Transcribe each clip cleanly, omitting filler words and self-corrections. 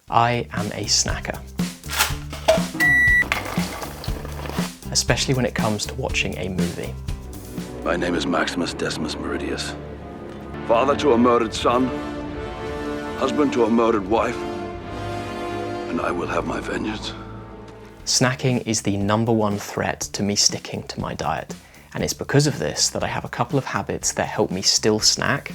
I am a snacker. Especially when it comes to watching a movie. My name is Maximus Decimus Meridius. Father to a murdered son, husband to a murdered wife, and I will have my vengeance. Snacking is the #1 threat to me sticking to my diet. And it's because of this that I have a couple of habits that help me still snack,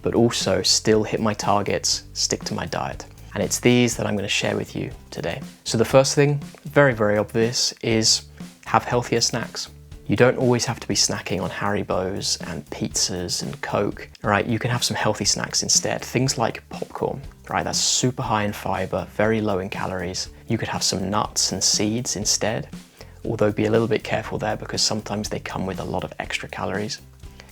but also still hit my targets, stick to my diet. And it's these that I'm going to share with you today. So the first thing, very, very obvious, is have healthier snacks. You don't always have to be snacking on Haribos and pizzas and Coke, right? You can have some healthy snacks instead. Things like popcorn, right? That's super high in fiber, very low in calories. You could have some nuts and seeds instead, although be a little bit careful there because sometimes they come with a lot of extra calories.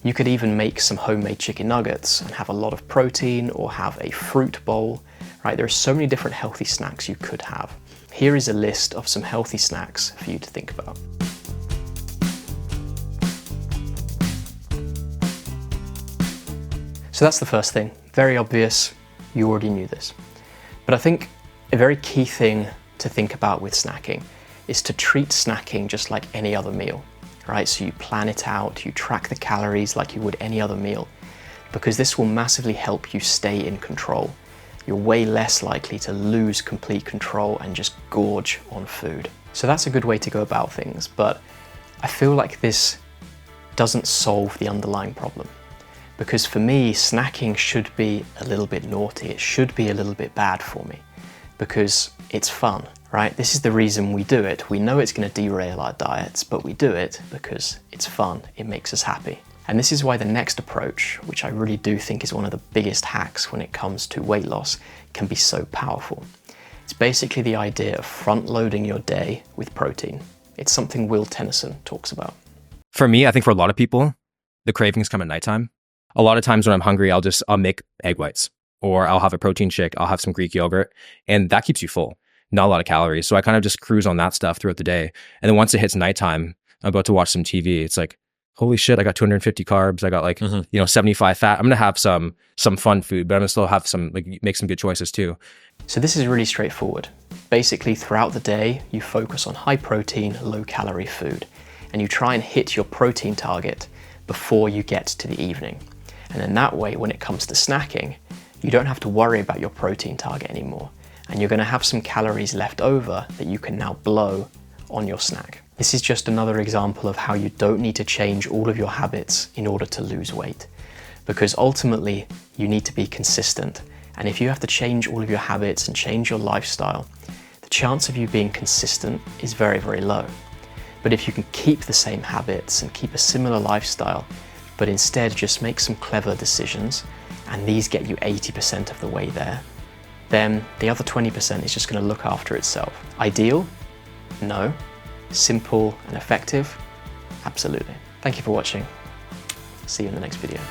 You could even make some homemade chicken nuggets and have a lot of protein, or have a fruit bowl, right? There are so many different healthy snacks you could have. Here is a list of some healthy snacks for you to think about. So that's the first thing. Very obvious, you already knew this. But I think a very key thing to think about with snacking is to treat snacking just like any other meal, right? So you plan it out, you track the calories like you would any other meal, because this will massively help you stay in control. You're way less likely to lose complete control and just gorge on food. So that's a good way to go about things, but I feel like this doesn't solve the underlying problem. Because for me, snacking should be a little bit naughty. It should be a little bit bad for me because it's fun, right? This is the reason we do it. We know it's going to derail our diets, but we do it because it's fun. It makes us happy. And this is why the next approach, which I really do think is one of the biggest hacks when it comes to weight loss, can be so powerful. It's basically the idea of front-loading your day with protein. It's something Will Tennyson talks about. For me, I think for a lot of people, the cravings come at nighttime. A lot of times when I'm hungry, I'll make egg whites, or I'll have a protein shake, I'll have some Greek yogurt, and that keeps you full. Not a lot of calories. So I kind of just cruise on that stuff throughout the day. And then once it hits nighttime, I'm about to watch some TV. It's like, holy shit, I got 250 carbs. I got 75 fat. I'm going to have some fun food, but I'm going to still have make some good choices too. So this is really straightforward. Basically, throughout the day, you focus on high protein, low calorie food, and you try and hit your protein target before you get to the evening. And then that way, when it comes to snacking, you don't have to worry about your protein target anymore. And you're going to have some calories left over that you can now blow on your snack. This is just another example of how you don't need to change all of your habits in order to lose weight. Because ultimately, you need to be consistent. And if you have to change all of your habits and change your lifestyle, the chance of you being consistent is very, very low. But if you can keep the same habits and keep a similar lifestyle, but instead just make some clever decisions, and these get you 80% of the way there, then the other 20% is just going to look after itself. Ideal? No. Simple and effective? Absolutely. Thank you for watching. See you in the next video.